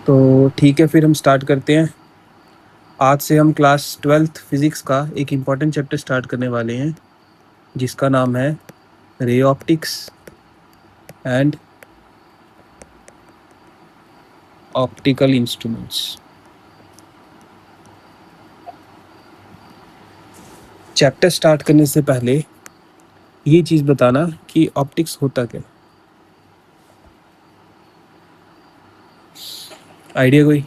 तो ठीक है, फिर हम स्टार्ट करते हैं। आज से हम क्लास 12th फिज़िक्स का एक इम्पॉर्टेंट चैप्टर स्टार्ट करने वाले हैं जिसका नाम है ray optics and optical instruments. Chapter start करने से पहले ये चीज़ बताना कि ऑप्टिक्स होता क्या, आइडिया कोई?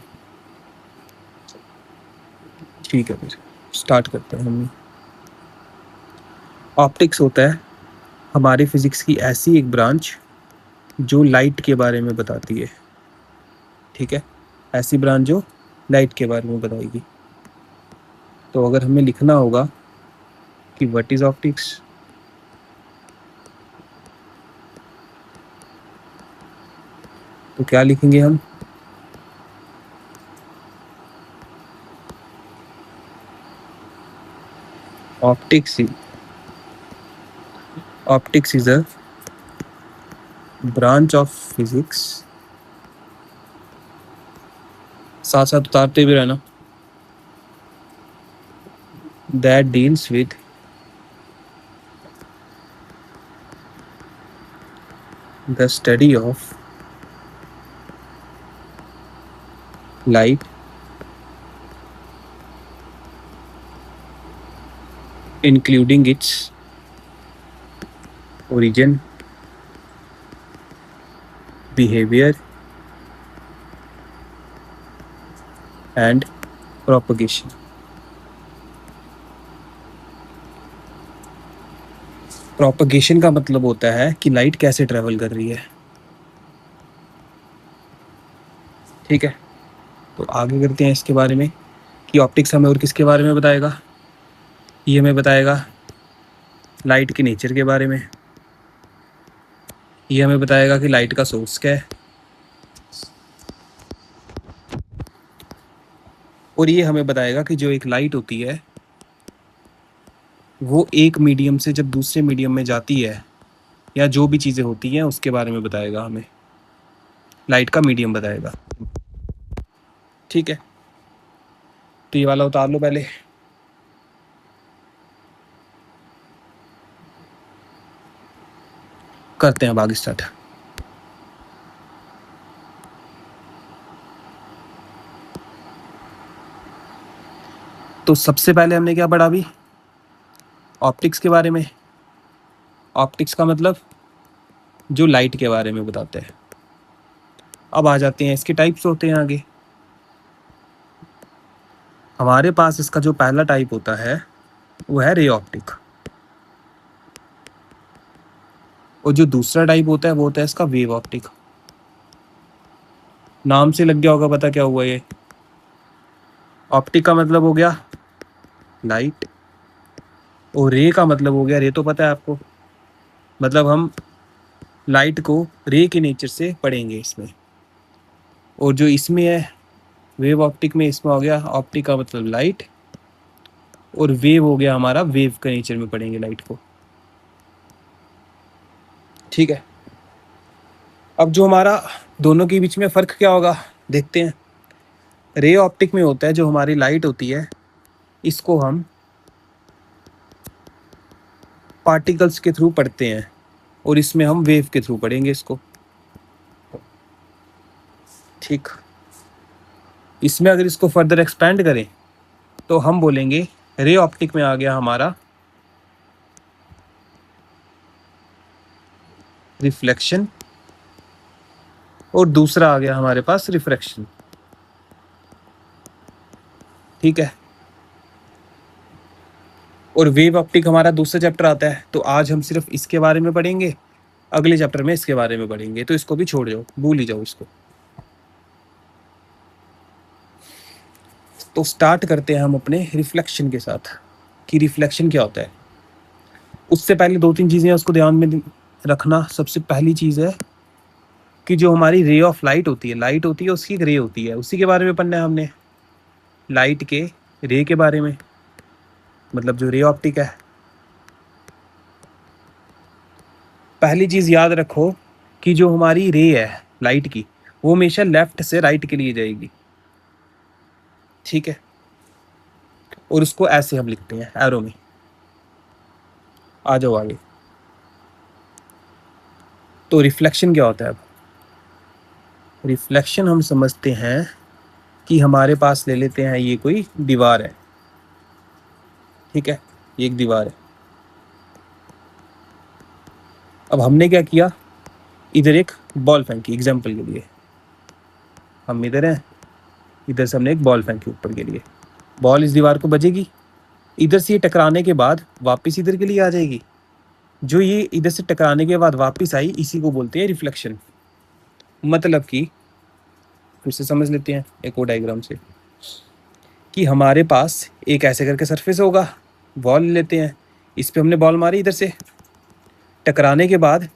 ठीक है, फिर स्टार्ट करते हैं हम। ऑप्टिक्स होता है हमारी फिज़िक्स की ऐसी एक ब्रांच जो लाइट के बारे में बताती है। ठीक है, ऐसी ब्रांच जो लाइट के बारे में बताएगी। तो अगर हमें लिखना होगा कि व्हाट इज़ ऑप्टिक्स, तो क्या लिखेंगे हम? Optics is a branch of physics, साथ साथ उतारते भी रहना, that deals with the study of light including its origin, behavior and propagation। Propagation का मतलब होता है कि लाइट कैसे ट्रेवल कर रही है। ठीक है, तो आगे करते हैं इसके बारे में कि ऑप्टिक्स हमें और किसके बारे में बताएगा। ये हमें बताएगा लाइट के नेचर के बारे में, ये हमें बताएगा कि लाइट का सोर्स क्या है, और ये हमें बताएगा कि जो एक लाइट होती है वो एक मीडियम से जब दूसरे मीडियम में जाती है या जो भी चीज़ें होती हैं उसके बारे में बताएगा, हमें लाइट का मीडियम बताएगा। ठीक है, तो ये वाला उतार लो पहले। करते हैं अब आगे स्टार्ट। तो सबसे पहले हमने क्या पढ़ा अभी? ऑप्टिक्स के बारे में। ऑप्टिक्स का मतलब जो लाइट के बारे में बताते हैं। अब आ जाते हैं इसके टाइप्स होते हैं आगे। हमारे पास इसका जो पहला टाइप होता है वो है रे ऑप्टिक, और जो दूसरा टाइप होता है वो होता है इसका वेव ऑप्टिक। नाम से लग गया होगा पता क्या हुआ ये। ऑप्टिक का मतलब हो गया लाइट, और रे का मतलब हो गया, रे तो पता है आपको, मतलब हम लाइट को रे के नेचर से पढ़ेंगे इसमें। और जो इसमें है वेव ऑप्टिक में, इसमें हो गया ऑप्टिक का मतलब लाइट, और वेव हो गया हमारा वेव के नेचर में पढ़ेंगे लाइट को। ठीक है, अब जो हमारा दोनों के बीच में फ़र्क क्या होगा देखते हैं। रे ऑप्टिक में होता है जो हमारी लाइट होती है इसको हम पार्टिकल्स के थ्रू पढ़ते हैं, और इसमें हम वेव के थ्रू पढ़ेंगे इसको। ठीक, इसमें अगर इसको फर्दर एक्सपेंड करें तो हम बोलेंगे रे ऑप्टिक में आ गया हमारा रिफ्लेक्शन, और दूसरा आ गया हमारे पास रिफ्रैक्शन। ठीक है, और वेव ऑप्टिक हमारा दूसरा चैप्टर आता है, तो आज हम सिर्फ इसके बारे में पढ़ेंगे, अगले चैप्टर में इसके बारे में पढ़ेंगे, तो इसको भी छोड़ जाओ, भूल ही जाओ इसको। तो स्टार्ट करते हैं हम अपने रिफ्लेक्शन के साथ कि रिफ्लेक्शन क्या होता है। उससे पहले दो तीन चीज़ें उसको ध्यान में रखना। सबसे पहली चीज़ है कि जो हमारी रे ऑफ लाइट होती है उसकी एक रे होती है, उसी के बारे में पढ़ना है हमने, लाइट के रे के बारे में, मतलब जो रे ऑप्टिक है। पहली चीज़ याद रखो कि जो हमारी रे है लाइट की वो हमेशा लेफ्ट से राइट के लिए जाएगी, ठीक है। और उसको ऐसे हम लिखते हैं एरो में। आ जाओ आगे। तो रिफ्लेक्शन क्या होता है? अब रिफ्लेक्शन हम समझते हैं कि हमारे पास ले लेते हैं ये कोई दीवार है, ठीक है, ये एक दीवार है। अब हमने क्या किया, इधर एक बॉल फेंकी एग्जाम्पल के लिए, हम इधर हैं, इधर से हमने एक बॉल फेंकी ऊपर के लिए, बॉल इस दीवार को बजेगी, इधर से ये टकराने के बाद वापस इधर के लिए आ जाएगी। जो ये इधर से टकराने के बाद वापस आई, इसी को बोलते हैं रिफ्लेक्शन। मतलब कि फिर से समझ लेते हैं एक और डायग्राम से, कि हमारे पास एक ऐसे करके सरफेस होगा, बॉल लेते हैं, इस पे हमने बॉल मारी, इधर से टकराने के बाद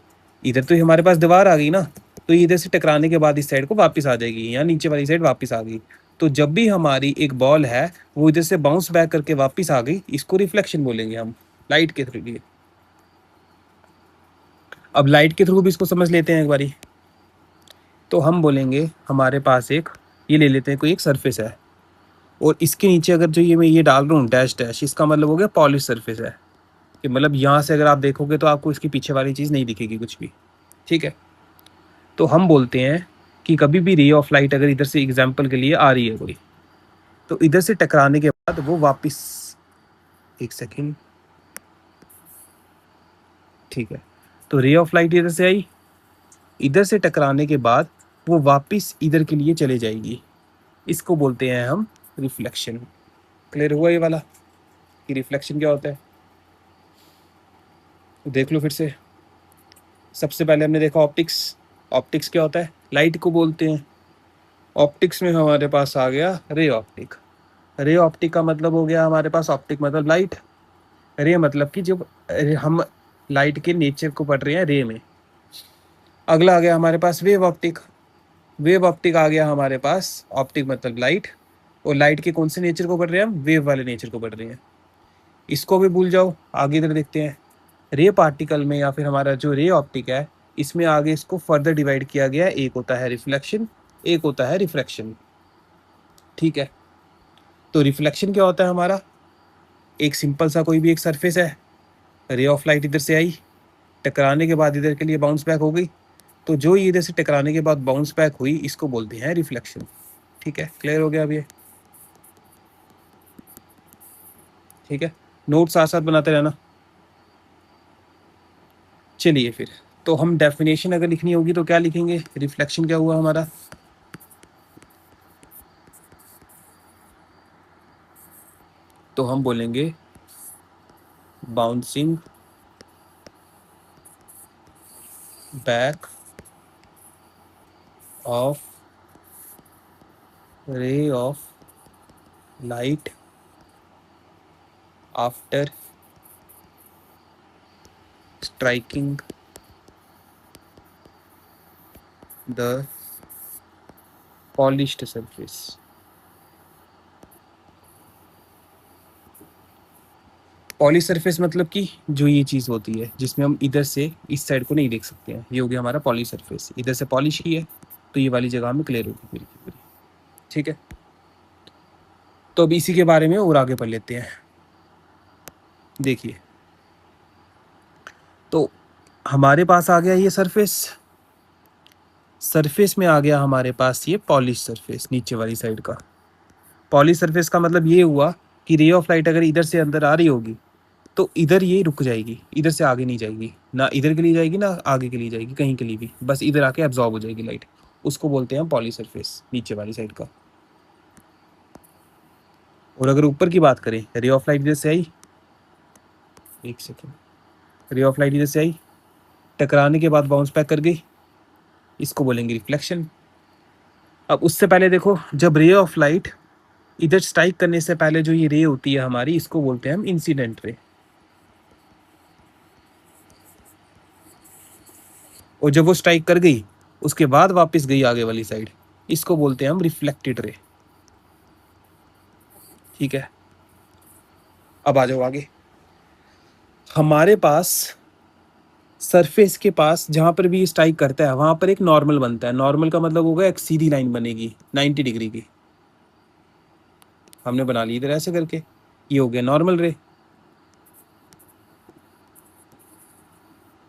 इधर तो हमारे पास दीवार आ गई ना, तो इधर से टकराने के बाद इस साइड को वापस आ जाएगी, या नीचे वाली साइड वापस आ गई। तो जब भी हमारी एक बॉल है वो इधर से बाउंस बैक करके वापस आ गई, इसको रिफ्लेक्शन बोलेंगे हम, लाइट के थ्रू भी। अब लाइट के थ्रू भी इसको समझ लेते हैं एक बारी। तो हम बोलेंगे हमारे पास एक, ये ले लेते हैं कोई एक सरफेस है, और इसके नीचे अगर जो ये मैं ये डाल रहा हूँ डैश डैश, इसका मतलब हो गया पॉलिश सरफेस है, कि मतलब यहाँ से अगर आप देखोगे तो आपको इसके पीछे वाली चीज़ नहीं दिखेगी कुछ भी, ठीक है। तो हम बोलते हैं कि कभी भी रे ऑफ लाइट अगर इधर से एग्जाम्पल के लिए आ रही है कोई, तो इधर से टकराने के बाद वो वापस, एक सेकेंड, ठीक है, तो रे ऑफ लाइट इधर से आई, इधर से टकराने के बाद वो वापस इधर के लिए चले जाएगी, इसको बोलते हैं हम रिफ्लेक्शन। क्लियर हुआ ये वाला कि रिफ्लेक्शन क्या होता है? तो देख लो फिर से। सबसे पहले हमने देखा ऑप्टिक्स। ऑप्टिक्स क्या होता है? लाइट को बोलते हैं। ऑप्टिक्स में हमारे पास आ गया रे ऑप्टिक। रे ऑप्टिक का मतलब हो गया हमारे पास, ऑप्टिक मतलब लाइट, रे मतलब कि जब हम लाइट के नेचर को पढ़ रहे हैं रे में। अगला आ गया हमारे पास वेव ऑप्टिक। वेव ऑप्टिक आ गया हमारे पास, ऑप्टिक मतलब लाइट, और लाइट के कौन से नेचर को पढ़ रहे हैं हम? वेव वाले नेचर को पढ़ रहे हैं। इसको भी भूल जाओ, आगे इधर देखते हैं। रे पार्टिकल में या फिर हमारा जो रे ऑप्टिक है, इसमें आगे इसको फर्दर डिवाइड किया गया है, एक होता है रिफ्लेक्शन, एक होता है रिफ्रैक्शन, ठीक है। तो रिफ्लेक्शन क्या होता है हमारा? एक सिंपल सा कोई भी एक सरफेस है, रे ऑफ लाइट इधर से आई, टकराने के बाद इधर के लिए बाउंस बैक हो गई, तो जो ये इधर से टकराने के बाद बाउंस बैक हुई, इसको बोलते हैं रिफ्लेक्शन, ठीक है। क्लियर हो गया अब ये? ठीक है, नोट साथ साथ बनाते रहना। चलिए फिर, तो हम डेफिनेशन अगर लिखनी होगी तो क्या लिखेंगे? रिफ्लेक्शन क्या हुआ हमारा? तो हम बोलेंगे बाउंसिंग बैक ऑफ रे of light after striking the polished surface. Polish surface मतलब कि जो ये चीज़ होती है जिसमें हम इधर से इस साइड को नहीं देख सकते हैं, ये हो गया हमारा पॉलिश सरफेस। इधर से पॉलिश की है तो ये वाली जगह हमें क्लियर होगी पूरी की पूरी, ठीक है। तो अब इसी के बारे में और आगे पढ़ लेते हैं। देखिए, तो हमारे पास आ गया ये सरफेस, सरफेस में आ गया हमारे पास ये पॉलिश सरफेस नीचे वाली साइड का। पॉलिश सरफेस का मतलब ये हुआ कि रे ऑफ लाइट अगर इधर से अंदर आ रही होगी तो इधर ये रुक जाएगी, इधर से आगे नहीं जाएगी, ना इधर के लिए जाएगी ना आगे के लिए जाएगी, कहीं के लिए भी, बस इधर आके एब्जॉर्ब हो जाएगी लाइट। उसको बोलते हैं पॉली सरफेस नीचे वाली साइड का। और अगर ऊपर की बात करें, रे ऑफ लाइट इधर से आई, एक सेकेंड, रे ऑफ लाइट इधर से आई, टकराने के बाद बाउंस बैक कर गई, इसको बोलेंगे रिफ्लेक्शन। अब उससे पहले देखो, जब रे ऑफ लाइट इधर स्ट्राइक करने से पहले जो ये रे होती है हमारी, इसको बोलते हैं हम इंसिडेंट रे। और जब वो स्ट्राइक कर गई उसके बाद वापस गई आगे वाली साइड, इसको बोलते हैं हम रिफ्लेक्टेड रे, ठीक है। अब आ जाओ आगे। हमारे पास सरफेस के पास जहाँ पर भी स्ट्राइक करता है वहाँ पर एक नॉर्मल बनता है। नॉर्मल का मतलब होगा एक सीधी लाइन बनेगी 90 डिग्री की। हमने बना ली इधर ऐसे करके, ये हो गया नॉर्मल रे।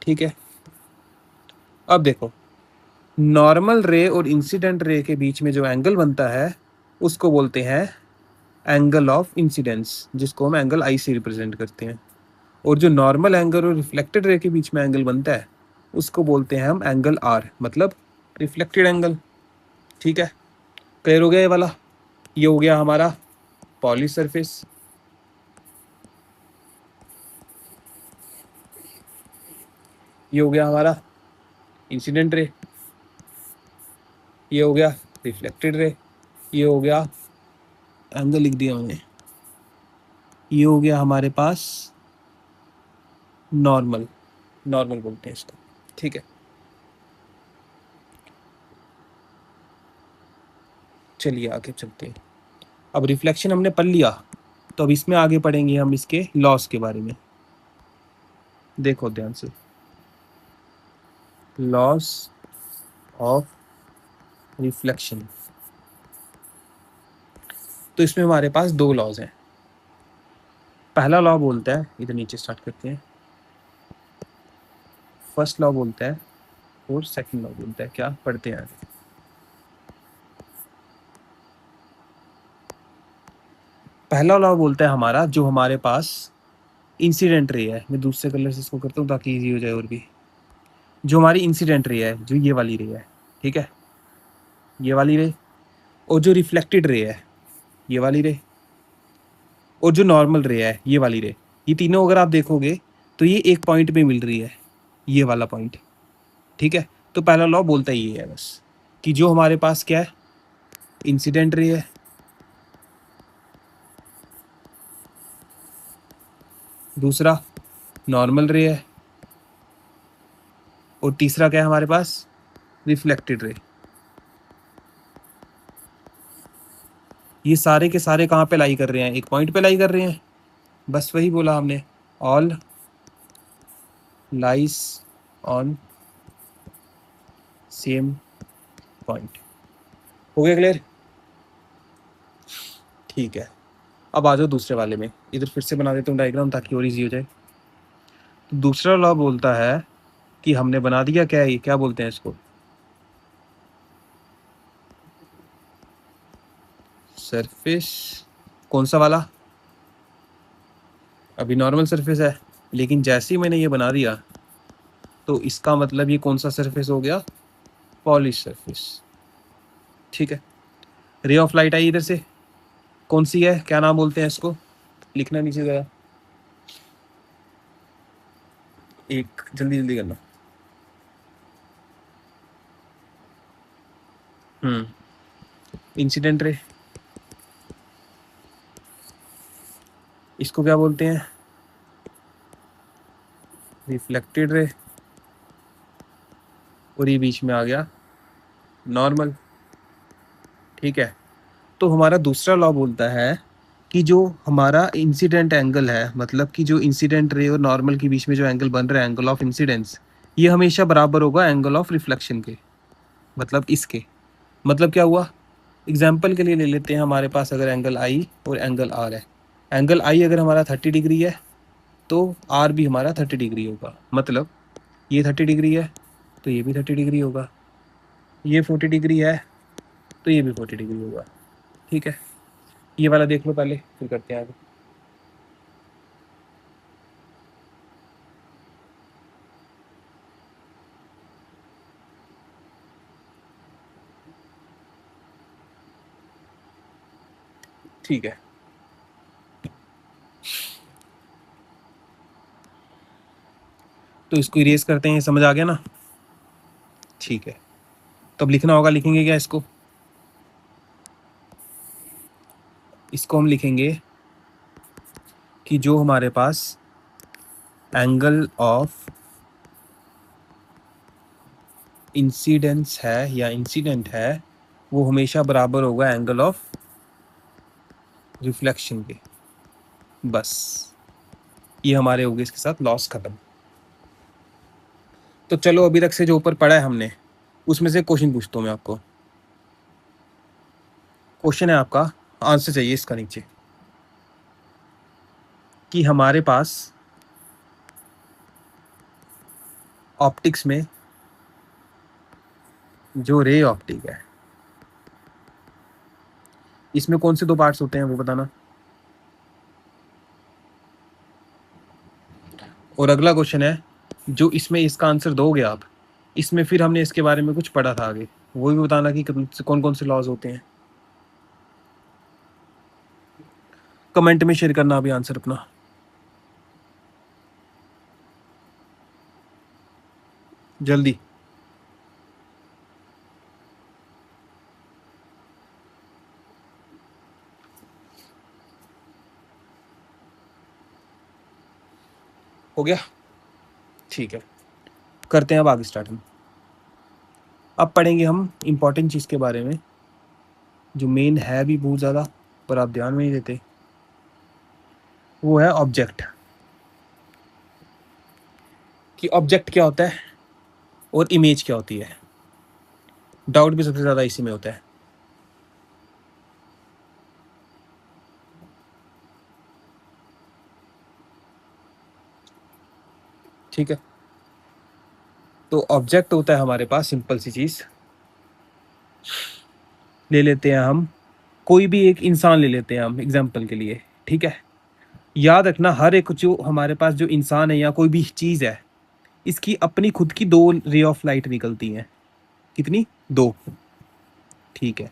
ठीक है, अब देखो नॉर्मल रे और इंसिडेंट रे के बीच में जो एंगल बनता है उसको बोलते हैं एंगल ऑफ इंसिडेंस, जिसको हम एंगल आई से रिप्रेजेंट करते हैं। और जो नॉर्मल एंगल और रिफ्लेक्टेड रे के बीच में एंगल बनता है उसको बोलते हैं हम एंगल आर, मतलब रिफ्लेक्टेड एंगल। ठीक है, क्लियर हो गया ये वाला। ये हो गया हमारा पॉलिश सरफेस। ये हो गया हमारा इंसिडेंट रे। ये हो गया रिफ्लेक्टेड रे। ये हो गया, एंगल लिख दिया मैंने, ये हो गया हमारे पास नॉर्मल, नॉर्मल बोलते हैं इसको। ठीक है, चलिए आगे चलते हैं। अब रिफ्लेक्शन हमने पढ़ लिया, तो अब इसमें आगे पढ़ेंगे हम इसके लॉस के बारे में। देखो ध्यान से, लॉस ऑफ रिफ्लेक्शन। तो इसमें हमारे पास दो लॉज हैं। पहला लॉ बोलता है, इधर नीचे स्टार्ट करते हैं, फर्स्ट लॉ बोलता है और सेकंड लॉ बोलता है, क्या पढ़ते हैं आगे। पहला लॉ बोलता है हमारा जो हमारे पास इंसिडेंट रे है, मैं दूसरे कलर से इसको करता हूँ ताकि इजी हो जाए। और भी जो हमारी इंसिडेंट रे है, जो ये वाली रे है, ठीक है, ये वाली रे, और जो रिफ्लेक्टेड रे है ये वाली रे, और जो नॉर्मल रे है ये वाली रे, ये तीनों अगर आप देखोगे तो ये एक पॉइंट पे मिल रही है, ये वाला पॉइंट। ठीक है, तो पहला लॉ बोलता ही ये है बस, कि जो हमारे पास क्या है, इंसिडेंट रे है, दूसरा नॉर्मल रे है, और तीसरा क्या है हमारे पास, रिफ्लेक्टेड रे। ये सारे के सारे कहाँ पे लाई कर रहे हैं, एक पॉइंट पे लाई कर रहे हैं। बस वही बोला हमने, all lies on same point. हो गया क्लियर? ठीक है, अब आ जाओ दूसरे वाले में। इधर फिर से बना देता हूँ डायग्राम ताकि और ईजी हो जाए। तो दूसरा लॉ बोलता है कि हमने बना दिया क्या है, ये क्या बोलते हैं इसको, सरफेस। कौन सा वाला, अभी नॉर्मल सरफेस है, लेकिन जैसे ही मैंने ये बना दिया तो इसका मतलब ये कौन सा सरफेस हो गया, पॉलिश सरफेस। ठीक है, रे ऑफ लाइट आई इधर से, कौन सी है, क्या नाम बोलते हैं इसको, लिखना नीचे जरा, एक जल्दी जल्दी करना। इंसिडेंट रे, इसको क्या बोलते हैं, रिफ्लेक्टेड रे, और ये बीच में आ गया नॉर्मल। ठीक है, तो हमारा दूसरा लॉ बोलता है कि जो हमारा इंसिडेंट एंगल है, मतलब कि जो इंसिडेंट रे और नॉर्मल के बीच में जो एंगल बन रहा है, एंगल ऑफ इंसिडेंस, ये हमेशा बराबर होगा एंगल ऑफ रिफ्लेक्शन के, मतलब इसके। मतलब क्या हुआ, एग्जाम्पल के लिए ले लेते हैं, हमारे पास अगर एंगल आई और एंगल आर है, एंगल आई अगर हमारा 30 डिग्री है तो आर भी हमारा 30 डिग्री होगा। मतलब ये 30 डिग्री है तो ये भी 30 डिग्री होगा, ये 40 डिग्री है तो ये भी 40 डिग्री होगा। ठीक है, ये वाला देख लो पहले, फिर करते हैं आगे। ठीक है, तो इसको इरेज करते हैं, समझ आ गया ना। ठीक है, तो अब लिखना होगा, लिखेंगे क्या इसको, इसको हम लिखेंगे कि जो हमारे पास एंगल ऑफ इंसिडेंस है या इंसिडेंट है वो हमेशा बराबर होगा एंगल ऑफ रिफ्लेक्शन के। बस ये हमारे हो गए इसके साथ लॉस खत्म। तो चलो अभी तक से जो ऊपर पढ़ा है हमने उसमें से क्वेश्चन पूछता हूँ मैं आपको। क्वेश्चन है आपका, आंसर चाहिए इसका नीचे, कि हमारे पास ऑप्टिक्स में जो रे ऑप्टिक है इसमें कौन से दो पार्ट्स होते हैं वो बताना। और अगला क्वेश्चन है जो इसमें इसका आंसर दोगे आप, इसमें फिर हमने इसके बारे में कुछ पढ़ा था आगे, वो भी बताना कि कौन कौन से लॉज होते हैं। कमेंट में शेयर करना अभी आंसर अपना। जल्दी। हो गया, ठीक है, करते हैं अब आगे स्टार्ट। हम अब पढ़ेंगे हम इंपॉर्टेंट चीज़ के बारे में जो मेन है भी बहुत ज़्यादा पर आप ध्यान में नहीं देते, वो है ऑब्जेक्ट। कि ऑब्जेक्ट क्या होता है और इमेज क्या होती है। डाउट भी सबसे ज़्यादा इसी में होता है। ठीक है, तो ऑब्जेक्ट होता है हमारे पास सिंपल सी चीज़, ले लेते हैं हम कोई भी एक इंसान ले लेते हैं हम एग्जाम्पल के लिए। ठीक है, याद रखना हर एक जो हमारे पास जो इंसान है या कोई भी चीज़ है इसकी अपनी खुद की दो रे ऑफ लाइट निकलती हैं। कितनी? दो। ठीक है,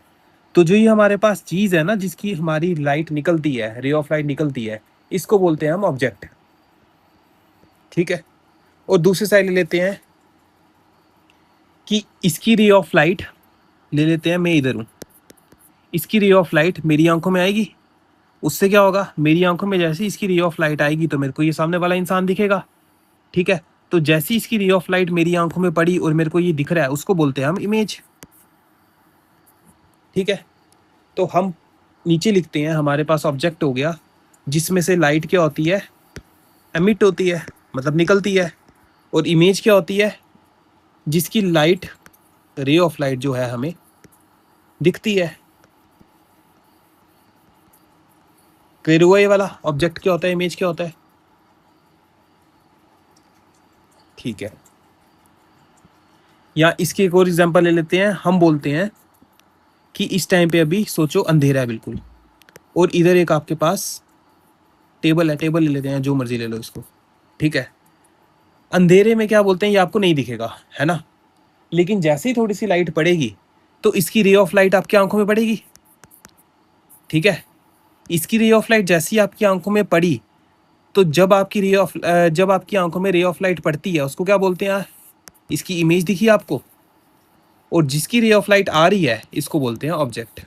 तो जो ये हमारे पास चीज़ है ना जिसकी हमारी लाइट निकलती है, रे ऑफ लाइट निकलती है, इसको बोलते हैं हम ऑब्जेक्ट। ठीक है, और दूसरी साइड ले लेते हैं कि इसकी रे ऑफ लाइट, ले लेते हैं मैं इधर हूँ, इसकी रे ऑफ लाइट मेरी आंखों में आएगी, उससे क्या होगा, मेरी आंखों में जैसे इसकी रे ऑफ लाइट आएगी तो मेरे को ये सामने वाला इंसान दिखेगा। ठीक है, तो जैसी इसकी रे ऑफ लाइट मेरी आंखों में पड़ी और मेरे को ये दिख रहा है उसको बोलते हैं हम इमेज। ठीक है, तो हम नीचे लिखते हैं हमारे पास ऑब्जेक्ट हो गया जिसमें से लाइट क्या होती है, एमिट होती है, मतलब निकलती है। और इमेज क्या होती है, जिसकी लाइट, रे ऑफ लाइट जो है हमें दिखती है। क्लियर हुआ ये वाला, ऑब्जेक्ट क्या होता है, इमेज क्या होता है। ठीक है, या इसकी एक और एग्जांपल ले लेते हैं। हम बोलते हैं कि इस टाइम पे अभी सोचो अंधेरा है बिल्कुल, और इधर एक आपके पास टेबल है, टेबल ले लेते हैं, जो मर्जी ले लो इसको। ठीक है, अंधेरे में क्या बोलते हैं, ये आपको नहीं दिखेगा, है ना, लेकिन जैसे ही थोड़ी सी लाइट पड़ेगी तो इसकी रे ऑफ लाइट आपकी आंखों में पड़ेगी। ठीक है, इसकी रे ऑफ लाइट जैसी आपकी आंखों में पड़ी तो जब आपकी आंखों में रे ऑफ लाइट पड़ती है उसको क्या बोलते हैं, इसकी इमेज दिखी आपको, और जिसकी रे ऑफ लाइट आ रही है इसको बोलते हैं ऑब्जेक्ट।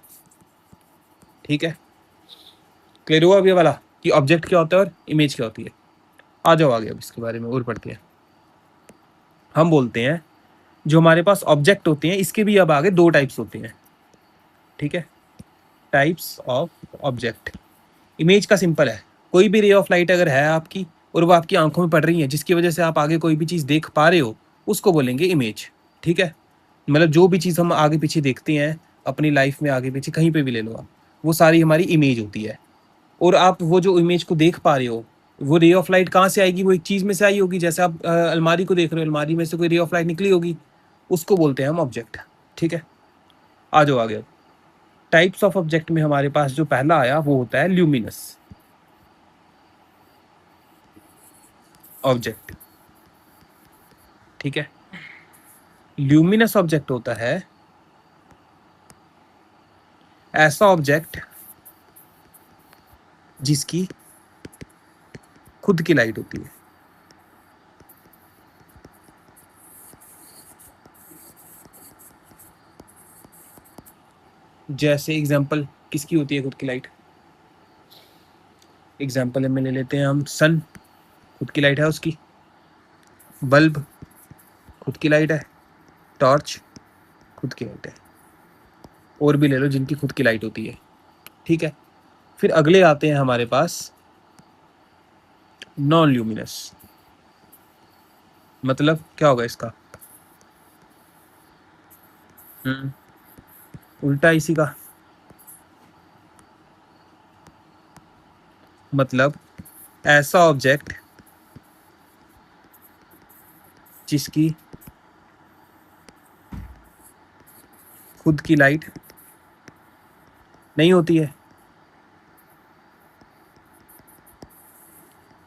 ठीक है, क्लियर हुआ अभी वाला कि ऑब्जेक्ट क्या होता है और इमेज क्या होती है। आ जाओ आगे, अब इसके बारे में और पढ़ते हैं। हम बोलते हैं जो हमारे पास ऑब्जेक्ट होते हैं इसके भी अब आगे दो टाइप्स होते हैं। ठीक है, टाइप्स ऑफ ऑब्जेक्ट। इमेज का सिंपल है, कोई भी रे ऑफ लाइट अगर है आपकी और वो आपकी आंखों में पड़ रही है जिसकी वजह से आप आगे कोई भी चीज़ देख पा रहे हो उसको बोलेंगे इमेज। ठीक है, मतलब जो भी चीज़ हम आगे पीछे देखते हैं अपनी लाइफ में, आगे पीछे कहीं पे भी ले लो आप, वो सारी हमारी इमेज होती है। और आप वो जो इमेज को देख पा रहे हो वो रे ऑफ लाइट कहाँ से आएगी, वो एक चीज़ में से आई होगी। जैसे आप अलमारी को देख रहे हो, अलमारी में से कोई रे ऑफ लाइट निकली होगी, उसको बोलते हैं हम ऑब्जेक्ट। ठीक है, आ जाओ आगे। टाइप्स ऑफ ऑब्जेक्ट में हमारे पास जो पहला आया वो होता है ल्यूमिनस ऑब्जेक्ट। ठीक है, ल्यूमिनस ऑब्जेक्ट होता है ऐसा ऑब्जेक्ट जिसकी खुद की लाइट होती है। जैसे एग्जांपल किसकी होती है खुद की लाइट, एग्जांपल में ले लेते हैं हम, सन खुद की लाइट है उसकी, बल्ब खुद की लाइट है, टॉर्च खुद की लाइट है, और भी ले लो जिनकी खुद की लाइट होती है। ठीक है, फिर अगले आते हैं हमारे पास नॉन ल्यूमिनस। मतलब क्या होगा इसका, उल्टा इसी का मतलब ऐसा ऑब्जेक्ट जिसकी खुद की लाइट नहीं होती है।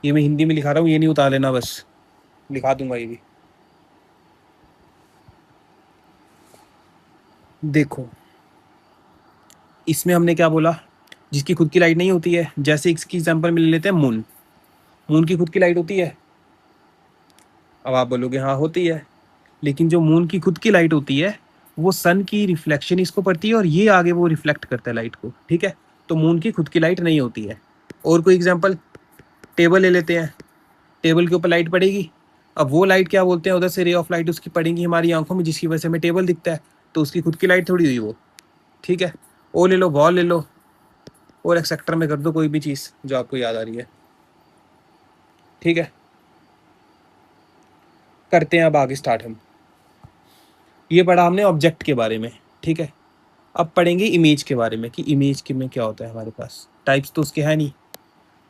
ये मैं हिंदी में लिखा रहा हूँ, ये नहीं उतार लेना, बस लिखा दूंगा ये भी। देखो इसमें हमने क्या बोला, जिसकी खुद की लाइट नहीं होती है। जैसे इसकी एग्जांपल में ले लेते हैं मून। मून की खुद की लाइट होती है। अब आप बोलोगे हाँ होती है, लेकिन जो मून की खुद की लाइट होती है वो सन की रिफ्लेक्शन इसको पड़ती है और ये आगे वो रिफ्लेक्ट करता है लाइट को, ठीक है। तो मून की खुद की लाइट नहीं होती है। और कोई एग्जांपल, टेबल ले लेते हैं। टेबल के ऊपर लाइट पड़ेगी। अब वो लाइट क्या बोलते हैं, उधर से रे ऑफ लाइट उसकी पड़ेगी हमारी आंखों में, जिसकी वजह से हमें टेबल दिखता है। तो उसकी खुद की लाइट थोड़ी हुई वो, ठीक है। ओ ले लो, वॉल ले लो, और एक्सेक्टर में कर दो कोई भी चीज़ जो आपको याद आ रही है, ठीक है। करते हैं अब आगे स्टार्ट हम। ये पढ़ा हमने ऑब्जेक्ट के बारे में, ठीक है। अब पढ़ेंगे इमेज के बारे में कि इमेज के में क्या होता है। हमारे पास टाइप्स तो उसके है नहीं।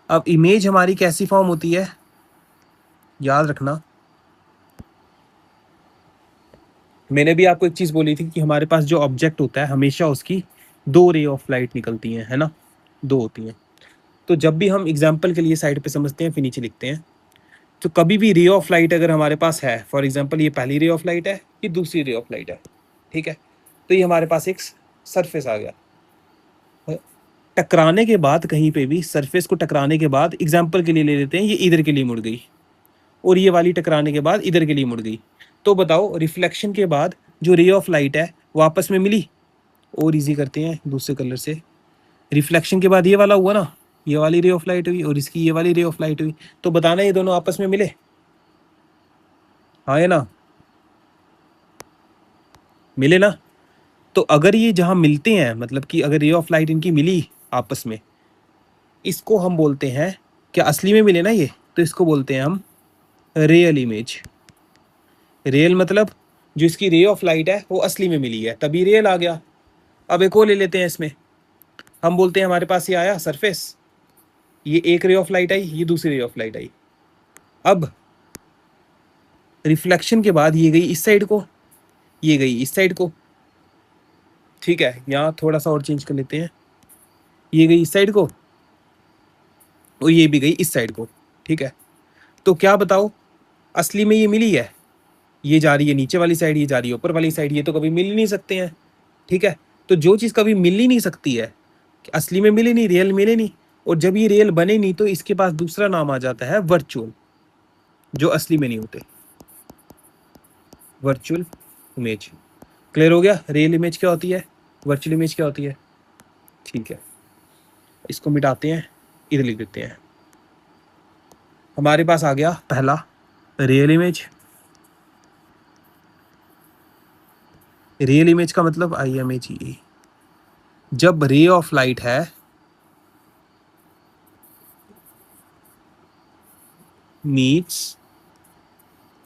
अब इमेज हमारी कैसी फॉर्म होती है, याद रखना। मैंने भी आपको एक चीज़ बोली थी कि हमारे पास जो ऑब्जेक्ट होता है हमेशा उसकी दो रे ऑफ लाइट निकलती हैं, है ना, दो होती हैं। तो जब भी हम एग्जाम्पल के लिए साइड पे समझते हैं फिर नीचे लिखते हैं, तो कभी भी रे ऑफ लाइट अगर हमारे पास है, फॉर एग्जाम्पल ये पहली रे ऑफ लाइट है, ये दूसरी रे ऑफ लाइट है, ठीक है। तो ये हमारे पास एक सरफेस आ गया। टकराने के बाद कहीं पे भी सरफेस को टकराने के बाद, एग्जाम्पल के लिए ले लेते हैं, ये इधर के लिए मुड़ गई और ये वाली टकराने के बाद इधर के लिए मुड़ गई। तो बताओ रिफ्लेक्शन के बाद जो रे ऑफ लाइट है वो आपस में मिली। और इजी करते हैं दूसरे कलर से। रिफ्लेक्शन के बाद ये वाला हुआ ना, ये वाली रे ऑफ लाइट हुई और इसकी ये वाली रे ऑफ लाइट हुई। तो बताना ये दोनों आपस में मिले, हाँ है ना, मिले ना। तो अगर ये जहां मिलते हैं, मतलब कि अगर रे ऑफ लाइट इनकी मिली आपस में, इसको हम बोलते हैं, क्या असली में मिले ना ये, तो इसको बोलते हैं हम रियल इमेज। रियल मतलब जो इसकी रे ऑफ लाइट है वो असली में मिली है, तभी रियल आ गया। अब एक और ले लेते हैं इसमें। हम बोलते हैं हमारे पास ये आया सरफेस, ये एक रे ऑफ लाइट आई, ये दूसरी रे ऑफ लाइट आई। अब रिफ्लेक्शन के बाद ये गई इस साइड को, ये गई इस साइड को, ठीक है। यहाँ थोड़ा सा और चेंज कर लेते हैं, ये गई इस साइड को और ये भी गई इस साइड को, ठीक है। तो क्या बताओ, असली में ये मिली है, ये जा रही है नीचे वाली साइड, ये जा रही है ऊपर वाली साइड, ये तो कभी मिल ही नहीं सकते हैं, ठीक है। तो जो चीज़ कभी मिल ही नहीं सकती है, असली में मिले नहीं, रियल मिले नहीं, और जब ये रियल बने नहीं, तो इसके पास दूसरा नाम आ जाता है वर्चुअल, जो असली में नहीं होते, वर्चुअल इमेज। क्लियर हो गया, रियल इमेज क्या होती है, वर्चुअल इमेज क्या होती है, ठीक है। इसको मिटाते हैं, इधर लिख देते हैं। हमारे पास आ गया पहला रियल इमेज। रियल इमेज का मतलब IMAGE, जब रे ऑफ लाइट है मीट्स,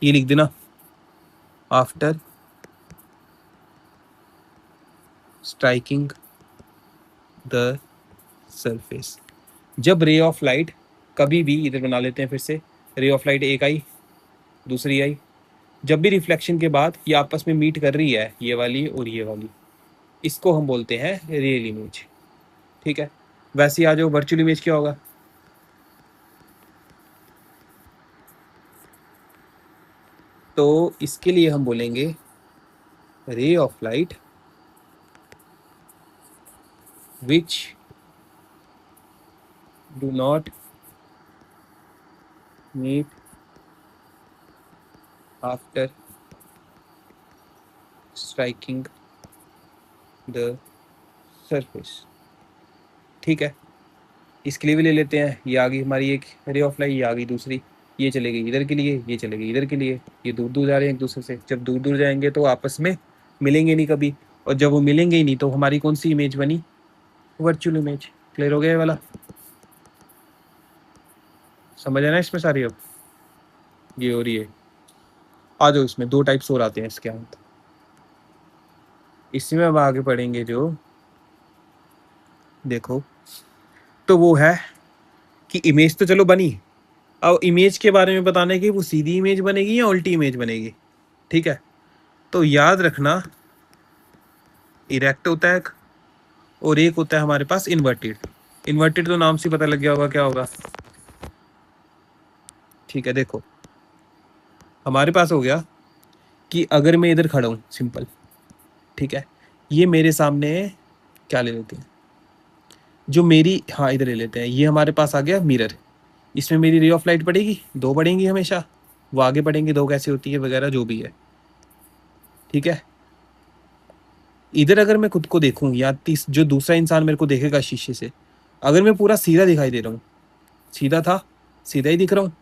ये लिख देना, आफ्टर स्ट्राइकिंग द सरफेस। जब रे ऑफ लाइट कभी भी, इधर बना लेते हैं फिर से, रे ऑफ लाइट एक आई, दूसरी आई, जब भी रिफ्लेक्शन के बाद ये आपस में मीट कर रही है, ये वाली और ये वाली, इसको हम बोलते हैं रियल इमेज, ठीक है। वैसे आ जाओ वर्चुअल इमेज क्या होगा, तो इसके लिए हम बोलेंगे ray of light which do not meet after striking the surface, ठीक है। इसके लिए भी ले लेते हैं, ये आ गई हमारी एक रे ऑफ लाइट, ये आ गई दूसरी, ये चले गई इधर के लिए, ये चले गई इधर के लिए, ये दूर दूर जा रहे हैं एक दूसरे से। जब दूर दूर जाएंगे तो आपस में मिलेंगे नहीं कभी, और जब वो मिलेंगे ही नहीं तो हमारी कौन सी इमेज बनी, वर्चुअल इमेज। क्लियर हो गया ये वाला, समझ है ना इसमें सारी। अब ये और ये आ जाओ, इसमें दो टाइप्स और आते हैं इसके अंत। इसमें हम आगे पढ़ेंगे जो, देखो, तो वो है कि इमेज तो चलो बनी। अब इमेज के बारे में बताना है कि वो सीधी इमेज बनेगी या उल्टी इमेज बनेगी। ठीक है, तो याद रखना, इरेक्ट होता है एक, और एक होता है हमारे पास इन्वर्टेड। इन्वर्टेड तो नाम से पता लग गया होगा क्या होगा। ठीक है, देखो हमारे पास हो गया कि अगर मैं इधर खड़ा हूँ सिंपल, ठीक है, ये मेरे सामने, क्या ले लेते हैं, जो मेरी, हाँ इधर ले लेते हैं, ये हमारे पास आ गया मिरर। इसमें मेरी रे ऑफ लाइट पड़ेगी, दो पड़ेंगी हमेशा, वो आगे पड़ेंगी, दो कैसे होती है वगैरह जो भी है। ठीक है, इधर अगर मैं खुद को देखूं या जो दूसरा इंसान मेरे को देखेगा शीशे से, अगर मैं पूरा सीधा दिखाई दे रहा हूँ, सीधा था, सीधा ही दिख रहा हूँ,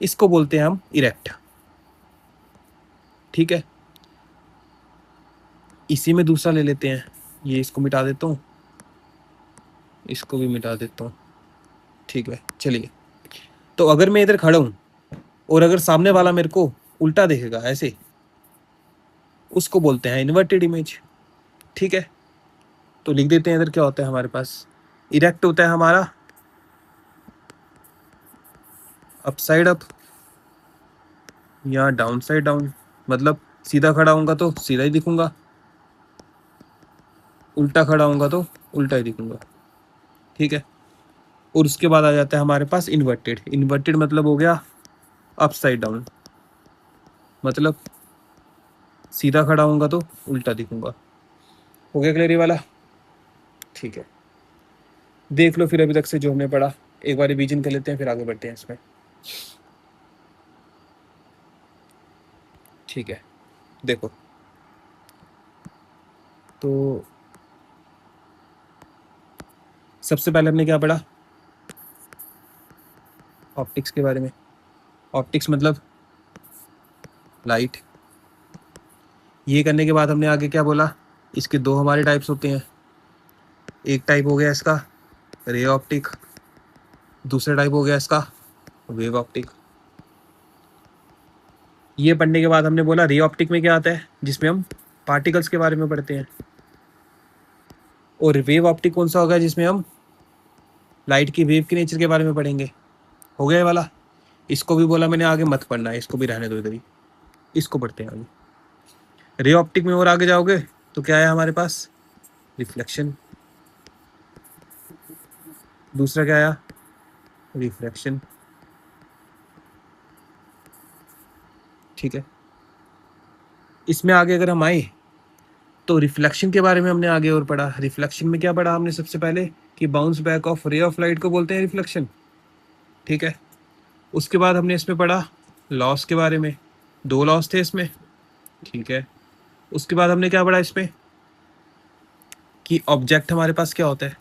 इसको बोलते हैं हम इरेक्ट। ठीक है, इसी में दूसरा ले लेते हैं, ये इसको मिटा देता हूँ, इसको भी मिटा देता हूँ। ठीक है, चलिए, तो अगर मैं इधर खड़ा हूँ और अगर सामने वाला मेरे को उल्टा देखेगा ऐसे, उसको बोलते हैं इन्वर्टेड इमेज। ठीक है, तो लिख देते हैं इधर क्या होता है हमारे पास, इरेक्ट होता है हमारा अपसाइड अप या डाउन साइड डाउन, मतलब सीधा खड़ा होऊंगा तो सीधा ही दिखूंगा, उल्टा खड़ा होऊंगा तो उल्टा ही दिखूंगा। ठीक है, और उसके बाद आ जाता है हमारे पास इन्वर्टेड। इन्वर्टेड मतलब हो गया अपसाइड डाउन, मतलब सीधा खड़ा होऊंगा तो उल्टा दिखूंगा। हो गया क्लियर ये वाला। ठीक है, देख लो फिर अभी तक से जो हमने पढ़ा, एक बार रिवीजन कर लेते हैं फिर आगे बढ़ते हैं इसमें। ठीक है, देखो, तो सबसे पहले हमने क्या पढ़ा, ऑप्टिक्स के बारे में। ऑप्टिक्स मतलब लाइट। ये करने के बाद हमने आगे क्या बोला, इसके दो हमारे टाइप्स होते हैं। एक टाइप हो गया इसका रे ऑप्टिक, दूसरा टाइप हो गया इसका वेव ऑप्टिक। ये पढ़ने के बाद हमने बोला रे ऑप्टिक में क्या आता है, जिसमें हम पार्टिकल्स के बारे में पढ़ते हैं, और वेव ऑप्टिक कौन सा होगा, जिसमें हम लाइट की वेव के नेचर के बारे में पढ़ेंगे। हो गया ये वाला। इसको भी बोला मैंने आगे मत पढ़ना है, इसको भी रहने दो इधर ही, इसको पढ़ते हैं आगे। रे ऑप्टिक में और आगे जाओगे तो क्या है हमारे पास, रिफ्लेक्शन। दूसरा क्या आया, रिफ्रैक्शन। ठीक है, इसमें आगे अगर हम आए तो रिफ्लेक्शन के बारे में हमने आगे और पढ़ा। रिफ्लेक्शन में क्या पढ़ा हमने सबसे पहले, कि बाउंस बैक ऑफ रे ऑफ लाइट को बोलते हैं रिफ्लेक्शन। ठीक है, उसके बाद हमने इसमें पढ़ा लॉस के बारे में, दो लॉस थे इसमें। ठीक है, उसके बाद हमने क्या पढ़ा इसमें, कि ऑब्जेक्ट हमारे पास क्या होता है।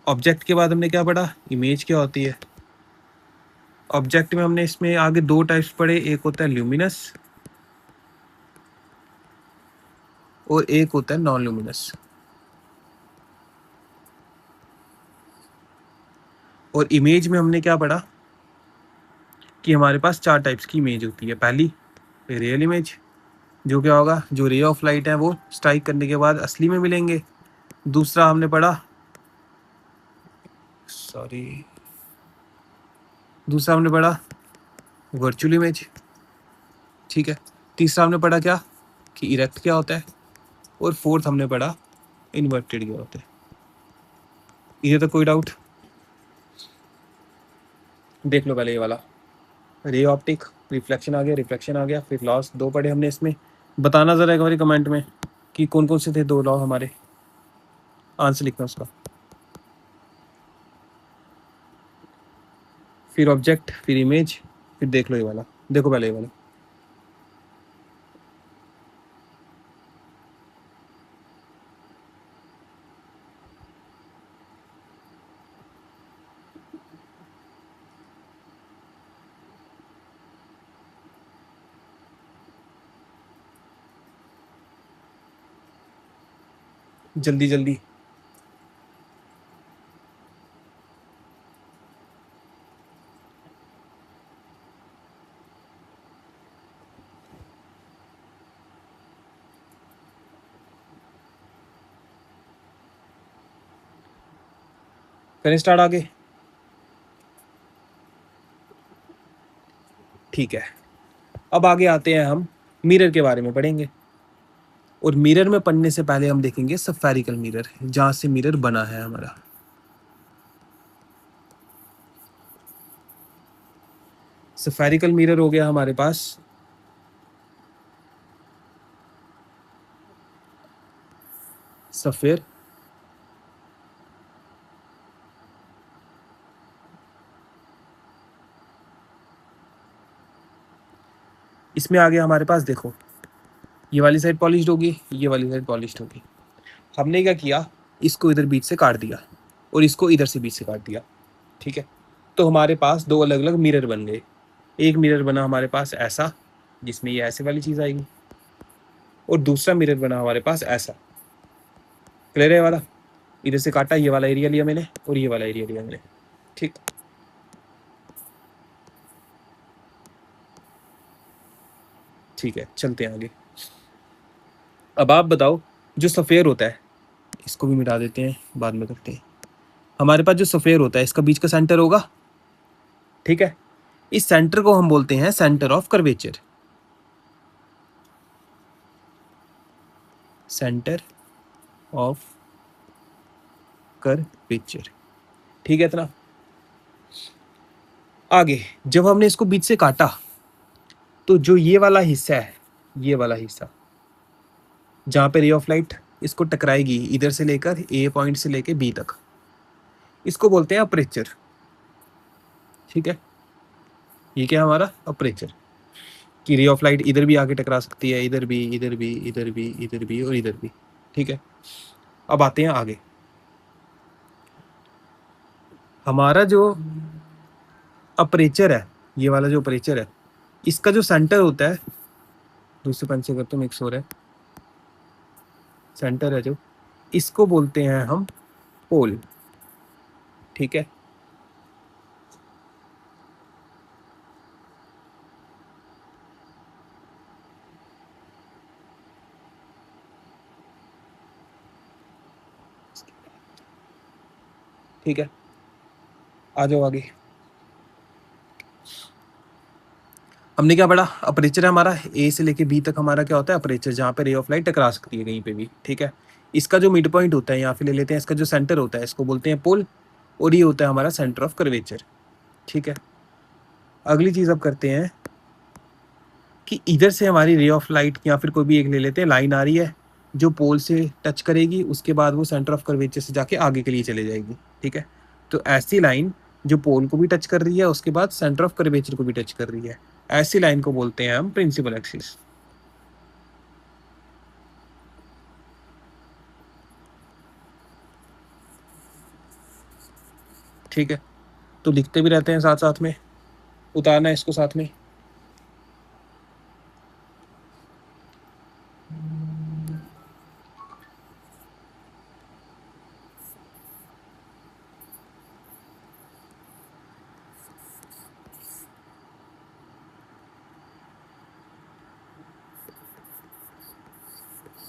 ऑब्जेक्ट के बाद हमने क्या पढ़ा, इमेज क्या होती है। ऑब्जेक्ट में हमने इसमें आगे दो टाइप्स पढ़े, एक होता है ल्यूमिनस और एक होता है नॉन ल्यूमिनस। और इमेज में हमने क्या पढ़ा, कि हमारे पास चार टाइप्स की इमेज होती है। पहली रियल इमेज, जो क्या होगा, जो रे ऑफ लाइट है वो स्ट्राइक करने के बाद असली में मिलेंगे। दूसरा हमने पढ़ा, सॉरी, दूसरा हमने पढ़ा वर्चुअल इमेज। ठीक है, तीसरा हमने पढ़ा क्या, कि इरेक्ट क्या होता है, और फोर्थ हमने पढ़ा इन्वर्टेड क्या होता है। इधर तक कोई डाउट, देख लो पहले ये वाला, रे ऑप्टिक, रिफ्लेक्शन आ गया, रिफ्लेक्शन आ गया, फिर लॉस दो पढ़े हमने इसमें। बताना जरा एक बार कमेंट में कि कौन कौन से थे दो लॉ हमारे, आंसर लिखना उसका। फिर ऑब्जेक्ट, फिर इमेज, फिर देख लो ये वाला। देखो पहले ये वाला, जल्दी जल्दी। करें स्टार्ट आगे। ठीक है, अब आगे आते हैं, हम मिरर के बारे में पढ़ेंगे। और मिरर में पढ़ने से पहले हम देखेंगे स्फेरिकल मिरर, जहां से मिरर बना है हमारा। स्फेरिकल मिरर हो गया हमारे पास, सफेर, इसमें आ गया हमारे पास, देखो ये वाली साइड पॉलिश्ड होगी, ये वाली साइड पॉलिश्ड होगी। हमने क्या किया, इसको इधर बीच से काट दिया और इसको इधर से बीच से काट दिया, ठीक है। तो हमारे पास दो अलग अलग मिरर बन गए। एक मिरर बना हमारे पास ऐसा, जिसमें ये ऐसे वाली चीज आएगी, और दूसरा मिरर बना हमारे पास ऐसा। क्लियर है वाला? इधर से काटा, ये वाला एरिया लिया मैंने और ये वाला एरिया लिया मैंने, ठीक। ठीक है, चलते हैं आगे। अब आप बताओ, जो सफेयर होता है, इसको भी मिटा देते हैं, बाद में करते हैं। हमारे पास जो सफेयर होता है, इसका बीच का सेंटर होगा, ठीक है। इस सेंटर को हम बोलते हैं centre of curvature, centre of curvature, ठीक है इतना। आगे जब हमने इसको बीच से काटा, तो जो ये वाला हिस्सा है, ये वाला हिस्सा जहां पे रे ऑफ लाइट इसको टकराएगी इधर से लेकर ए पॉइंट से लेकर बी तक, इसको बोलते हैं अपर्चर, ठीक है। ये क्या है हमारा अपर्चर, कि रे ऑफ लाइट इधर भी आके टकरा सकती है, इधर भी, इधर भी, इधर भी, इधर भी और इधर भी, ठीक है। अब आते हैं आगे। हमारा जो अपर्चर है, ये वाला जो अपर्चर है, इसका जो सेंटर होता है, दूसरे पेन से करते मिक्स हो रहा है, सेंटर है जो, इसको बोलते हैं हम पोल, ठीक है। ठीक है, आ जाओ आगे। हमने क्या पढ़ा, अपर्चर है हमारा, ए से लेके बी तक हमारा क्या होता है अपर्चर, जहाँ पे रे ऑफ लाइट टकरा सकती है कहीं पे भी, ठीक है। इसका जो मिड पॉइंट होता है, यहाँ पे ले लेते हैं, इसका जो सेंटर होता है, इसको बोलते हैं पोल, और ये होता है हमारा सेंटर ऑफ कर्वेचर, ठीक है। अगली चीज अब करते हैं कि इधर से हमारी रे ऑफ लाइट, या फिर कोई भी एक ले लेते हैं, लाइन आ रही है जो पोल से टच करेगी, उसके बाद वो सेंटर ऑफ कर्वेचर से जाके आगे के लिए चले जाएगी, ठीक है। तो ऐसी लाइन जो पोल को भी टच कर रही है, उसके बाद सेंटर ऑफ कर्वेचर को भी टच कर रही है, ऐसी लाइन को बोलते हैं हम प्रिंसिपल एक्सिस, ठीक है। तो लिखते भी रहते हैं साथ साथ में, उतारना है इसको साथ में।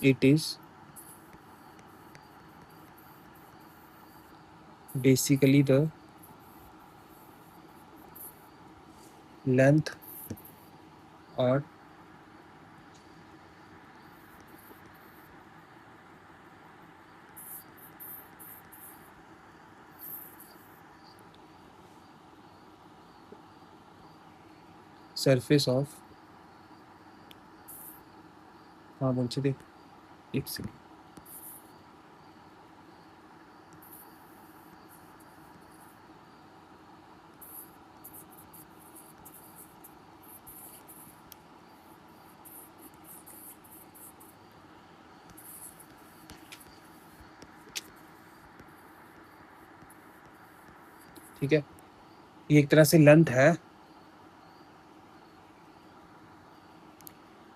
It is basically the length और सरफेस ऑफ, हाँ बोलते थे, एक सेकेंड, ठीक है। ये एक तरह से लेंथ है,